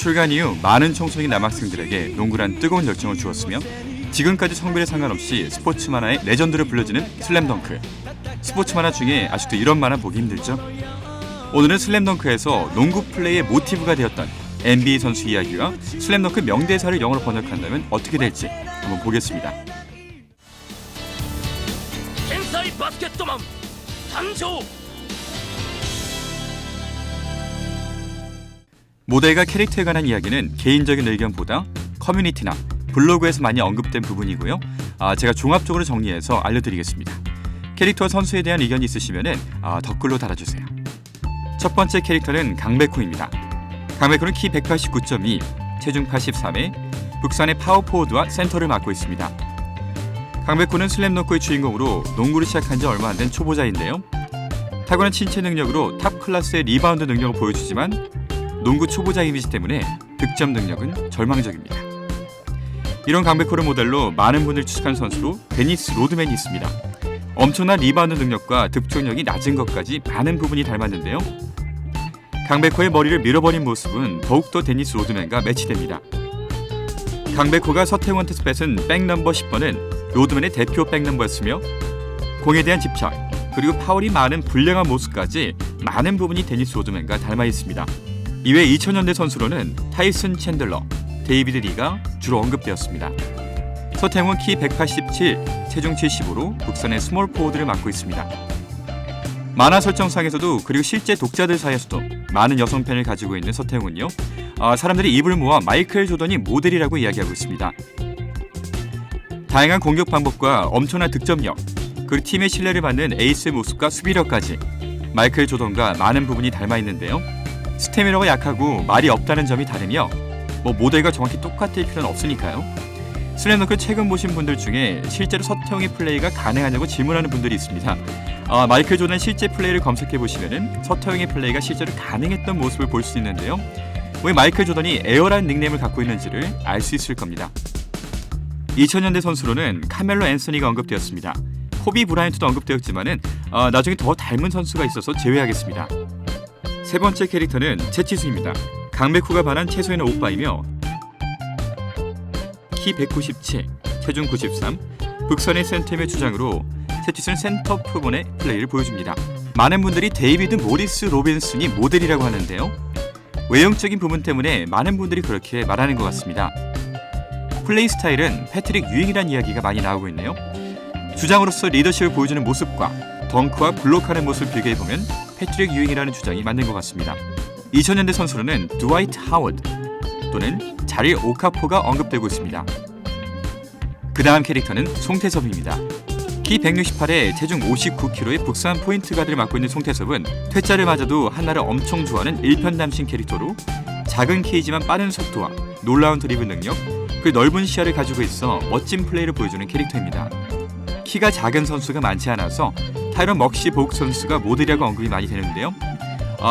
출간 이후 많은 청소년 남학생들에게 농구란 뜨거운 열정을 주었으며 지금까지 성별에 상관없이 스포츠 만화의 레전드로 불려지는 슬램덩크. 스포츠 만화 중에 아직도 이런 만화 보기 힘들죠? 오늘은 슬램덩크에서 농구 플레이의 모티브가 되었던 NBA 선수 이야기와 슬램덩크 명대사를 영어로 번역한다면 어떻게 될지 한번 보겠습니다. 天才バスケットマン誕生。 모델과 캐릭터에 관한 이야기는 개인적인 의견보다 커뮤니티나 블로그에서 많이 언급된 부분이고요. 제가 종합적으로 정리해서 알려드리겠습니다. 캐릭터와 선수에 대한 의견이 있으시면 댓글로 달아주세요. 첫 번째 캐릭터는 강백호입니다. 강백호는 키 189.2, 체중 83에 북산의 파워포워드와 센터를 맡고 있습니다. 강백호는 슬램덩크의 주인공으로 농구를 시작한 지 얼마 안 된 초보자인데요. 탁월한 신체 능력으로 탑 클래스의 리바운드 능력을 보여주지만 농구 초보자 이미지 때문에 득점 능력은 절망적입니다. 이런 강백호를 모델로 많은 분을 추측한 선수로 데니스 로드맨이 있습니다. 엄청난 리바운드 능력과 득점력이 낮은 것까지 많은 부분이 닮았는데요. 강백호의 머리를 밀어버린 모습은 더욱더 데니스 로드맨과 매치됩니다. 강백호가 서태웅한테서 뺏은 백넘버 10번은 로드맨의 대표 백넘버였으며 공에 대한 집착, 그리고 파울이 많은 불량한 모습까지 많은 부분이 데니스 로드맨과 닮아 있습니다. 이외 2000년대 선수로는 타이슨 챈들러, 데이비드 리가 주로 언급되었습니다. 서태웅은 키 187, 체중 75로 북산의 스몰 포워드를 맡고 있습니다. 만화 설정상에서도 그리고 실제 독자들 사이에서도 많은 여성 팬을 가지고 있는 서태웅은요, 사람들이 입을 모아 마이클 조던이 모델이라고 이야기하고 있습니다. 다양한 공격 방법과 엄청난 득점력, 그리고 팀의 신뢰를 받는 에이스의 모습과 수비력까지 마이클 조던과 많은 부분이 닮아 있는데요. 스태미너가 약하고 말이 없다는 점이 다르며 모델과 정확히 똑같을 필요는 없으니까요. 슬램덩크 최근 보신 분들 중에 실제로 서태웅의 플레이가 가능하냐고 질문하는 분들이 있습니다. 마이클 조던 실제 플레이를 검색해보시면 서태웅의 플레이가 실제로 가능했던 모습을 볼 수 있는데요. 왜 마이클 조던이 에어라는 닉네임을 갖고 있는지를 알 수 있을 겁니다. 2000년대 선수로는 카멜로 앤서니가 언급되었습니다. 코비 브라이언트도 언급되었지만 나중에 더 닮은 선수가 있어서 제외하겠습니다. 세 번째 캐릭터는 채치수입니다. 강백호가 반한 채소에는 오빠이며 키 197, 체중 93, 북선의 센터의 주장으로 채치수는 센터 표본의 플레이를 보여줍니다. 많은 분들이 데이비드 모리스 로빈슨이 모델이라고 하는데요. 외형적인 부분 때문에 많은 분들이 그렇게 말하는 것 같습니다. 플레이 스타일은 패트릭 유잉이라는 이야기가 많이 나오고 있네요. 주장으로서 리더십을 보여주는 모습과 덩크와 블록하는 모습을 비교해보면 패트릭 유잉이라는 주장이 맞는 것 같습니다. 2000년대 선수로는 드와이트 하워드 또는 자릴 오카포가 언급되고 있습니다. 그 다음 캐릭터는 송태섭입니다. 키 168에 체중 59kg의 북산 포인트 가드를 맡고 있는 송태섭은 퇴짜를 맞아도 한나를 엄청 좋아하는 일편단심 캐릭터로 작은 키이지만 빠른 속도와 놀라운 드리블 능력, 그리고 넓은 시야를 가지고 있어 멋진 플레이를 보여주는 캐릭터입니다. 키가 작은 선수가 많지 않아서 타이런 먹시 보욱 선수가 모델이라고 언급이 많이 되는데요.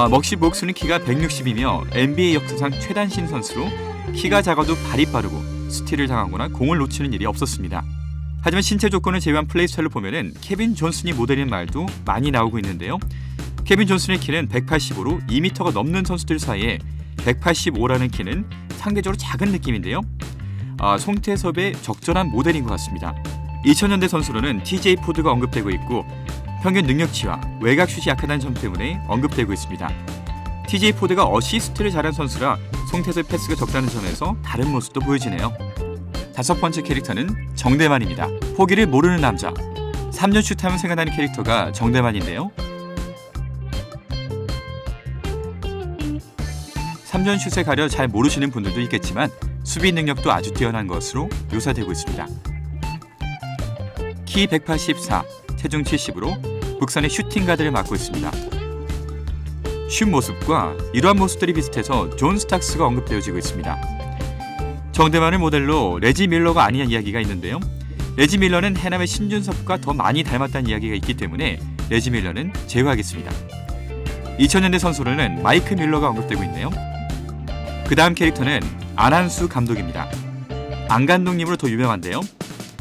먹시 보욱스는 키가 160이며 NBA 역사상 최단신 선수로 키가 작아도 발이 빠르고 스틸을 당하거나 공을 놓치는 일이 없었습니다. 하지만 신체 조건을 제외한 플레이 스타일을 보면 케빈 존슨이 모델인 말도 많이 나오고 있는데요. 케빈 존슨의 키는 185로 2m가 넘는 선수들 사이에 185라는 키는 상대적으로 작은 느낌인데요. 송태섭의 적절한 모델인 것 같습니다. 2000년대 선수로는 TJ 포드가 언급되고 있고 평균 능력치와 외곽슛이 약하다는 점 때문에 언급되고 있습니다. TJ 포드가 어시스트를 잘한 선수라 송태섭의 패스가 적다는 점에서 다른 모습도 보여지네요. 다섯 번째 캐릭터는 정대만입니다. 포기를 모르는 남자. 3년 슛하면 생각나는 캐릭터가 정대만인데요. 3년 슛에 가려 잘 모르시는 분들도 있겠지만 수비 능력도 아주 뛰어난 것으로 묘사되고 있습니다. 키 184, 체중 70으로 북산의 슈팅 가드를 맡고 있습니다. 슛 모습과 이러한 모습들이 비슷해서 존 스탁스가 언급되어지고 있습니다. 정대만을 모델로 레지 밀러가 아니냐는 이야기가 있는데요. 레지 밀러는 해남의 신준섭과 더 많이 닮았다는 이야기가 있기 때문에 레지 밀러는 제외하겠습니다. 2000년대 선수로는 마이크 밀러가 언급되고 있네요. 그 다음 캐릭터는 안한수 감독입니다. 안 감독님으로 더 유명한데요.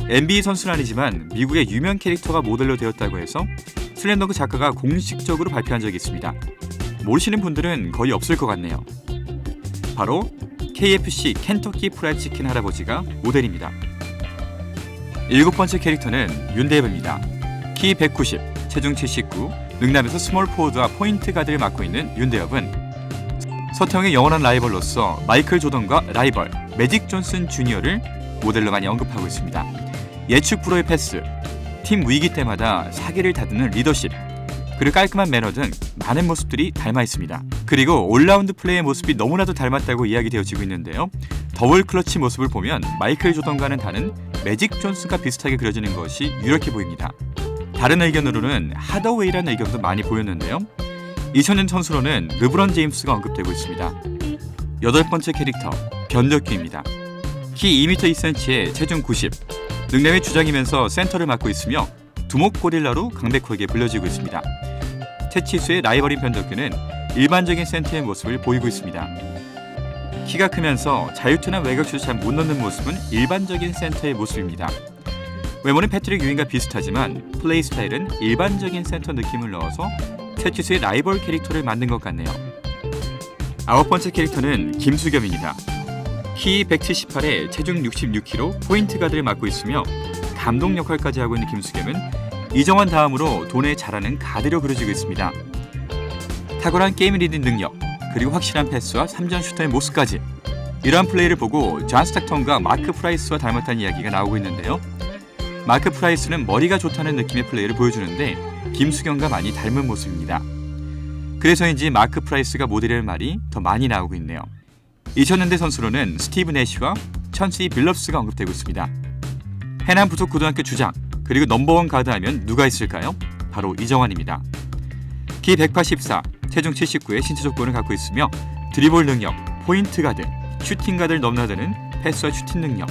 NBA 선수는 아니지만 미국의 유명 캐릭터가 모델로 되었다고 해서 슬램덩크 작가가 공식적으로 발표한 적이 있습니다. 모르시는 분들은 거의 없을 것 같네요. 바로 KFC 켄터키 프라이드 치킨 할아버지가 모델입니다. 7번째 캐릭터는 윤대엽입니다. 키 190, 체중 79, 능남에서 스몰 포워드와 포인트 가드를 맡고 있는 윤대엽은 서태웅의 영원한 라이벌로서 마이클 조던과 라이벌 매직 존슨 주니어를 모델로 많이 언급하고 있습니다. 예측 불허의 패스, 팀 위기 때마다 사기를 다듬는 리더십, 그리고 깔끔한 매너 등 많은 모습들이 닮아 있습니다. 그리고 올라운드 플레이의 모습이 너무나도 닮았다고 이야기되어지고 있는데요. 더블 클러치 모습을 보면 마이클 조던과는 다른 매직 존슨과 비슷하게 그려지는 것이 유력해 보입니다. 다른 의견으로는 하더웨이라는 의견도 많이 보였는데요. 2000년 선수로는 르브론 제임스가 언급되고 있습니다. 8번째 캐릭터 변덕규입니다. 키 2m 2cm에 체중 90, 능력의 주장이면서 센터를 맡고 있으며 두목 고릴라로 강백호에게 불려지고 있습니다. 채치수의 라이벌인 변덕규는 일반적인 센터의 모습을 보이고 있습니다. 키가 크면서 자유투나 외곽슛을 잘 못 넣는 모습은 일반적인 센터의 모습입니다. 외모는 패트릭 유인과 비슷하지만 플레이 스타일은 일반적인 센터 느낌을 넣어서 채치수의 라이벌 캐릭터를 만든 것 같네요. 9번째 캐릭터는 김수겸입니다. 키 178에 체중 66kg, 포인트 가드를 맡고 있으며 감독 역할까지 하고 있는 김수겸은 이정환 다음으로 돈에 잘하는 가드로 그려지고 있습니다. 탁월한 게임 리딩 능력, 그리고 확실한 패스와 3점 슈터의 모습까지, 이러한 플레이를 보고 존 스타턴과 마크 프라이스와 닮았다는 이야기가 나오고 있는데요. 마크 프라이스는 머리가 좋다는 느낌의 플레이를 보여주는데 김수겸과 많이 닮은 모습입니다. 그래서인지 마크 프라이스가 모델이라는 말이 더 많이 나오고 있네요. 2000년대 선수로는 스티브 내쉬와 천시 빌럽스가 언급되고 있습니다. 해남 부속 고등학교 주장, 그리고 넘버원 가드 하면 누가 있을까요? 바로 이정환입니다. 키 184, 체중 79의 신체 조건을 갖고 있으며 드리블 능력, 포인트 가드, 슈팅 가드를 넘나드는 패스와 슈팅 능력,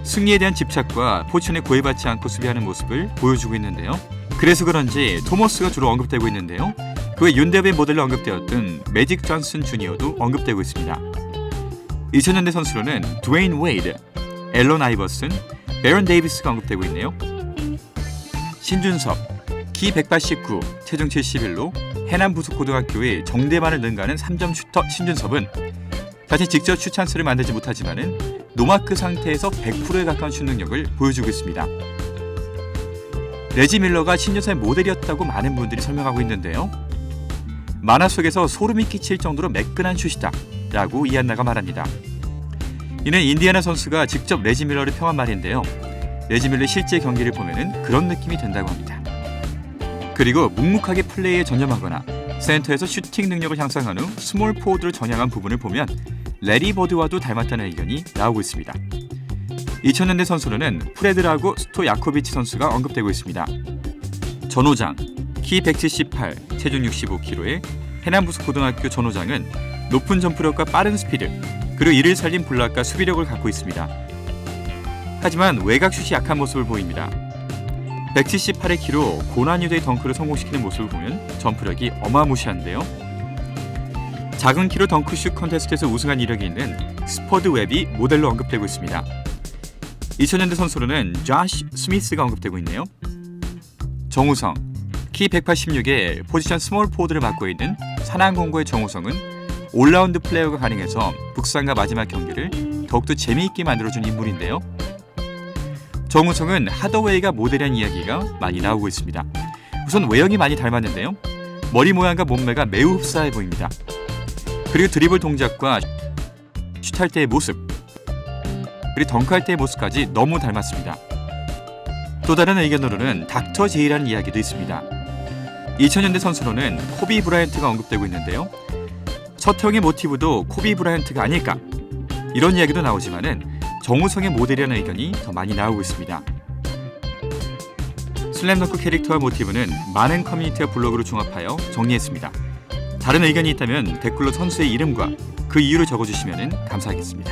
승리에 대한 집착과 포지션에 구애받지 않고 수비하는 모습을 보여주고 있는데요. 그래서 그런지 토머스가 주로 언급되고 있는데요. 그 외 윤대엽의 모델로 언급되었던 매직 존슨 주니어도 언급되고 있습니다. 2000년대 선수로는 드웨인 웨이드, 앨런 아이버슨, 베런 데이비스가 언급되고 있네요. 신준섭, 키 189, 체중 71로 해남 부속고등학교의 정대만을 능가하는 3점 슈터 신준섭은 사실 직접 슛 찬스를 만들지 못하지만은 노마크 상태에서 100%에 가까운 슛 능력을 보여주고 있습니다. 레지 밀러가 신준섭의 모델이었다고 많은 분들이 설명하고 있는데요. 만화 속에서 소름이 끼칠 정도로 매끈한 슛이다 라고 이안나가 말합니다. 이는 인디애나 선수가 직접 레지 밀러를 평한 말인데요. 레지 밀러의 실제 경기를 보면은 그런 느낌이 든다고 합니다. 그리고 묵묵하게 플레이에 전념하거나 센터에서 슈팅 능력을 향상한 후 스몰 포워드를 전향한 부분을 보면 레리 버드와도 닮았다는 의견이 나오고 있습니다. 2000년대 선수로는 프레드라고 스토 야코비치 선수가 언급되고 있습니다. 전호장, 키 178, 체중 65kg의 해남 부속고등학교 전호장은 높은 점프력과 빠른 스피드, 그리고 이를 살린 블락과 수비력을 갖고 있습니다. 하지만 외곽슛이 약한 모습을 보입니다. 178의 키로 고난이도의 덩크를 성공시키는 모습을 보면 점프력이 어마무시한데요. 작은 키로 덩크슛 컨테스트에서 우승한 이력이 있는 스퍼드 웹이 모델로 언급되고 있습니다. 2000년대 선수로는 조시 스미스가 언급되고 있네요. 정우성, 키 186에 포지션 스몰 포워드를 맡고 있는 산안공고의 정우성은 올라운드 플레이어가 가능해서 북산과 마지막 경기를 더욱더 재미있게 만들어준 인물인데요. 정우성은 하더웨이가 모델이라는 이야기가 많이 나오고 있습니다. 우선 외형이 많이 닮았는데요. 머리 모양과 몸매가 매우 흡사해 보입니다. 그리고 드리블 동작과 슛할 때의 모습, 그리고 덩크할 때의 모습까지 너무 닮았습니다. 또 다른 의견으로는 닥터 제이라는 이야기도 있습니다. 2000년대 선수로는 코비 브라이언트가 언급되고 있는데요. 서태웅의 모티브도 코비 브라이언트가 아닐까, 이런 이야기도 나오지만은 정우성의 모델이라는 의견이 더 많이 나오고 있습니다. 슬램덩크 캐릭터와 모티브는 많은 커뮤니티와 블로그로 종합하여 정리했습니다. 다른 의견이 있다면 댓글로 선수의 이름과 그 이유를 적어주시면 감사하겠습니다.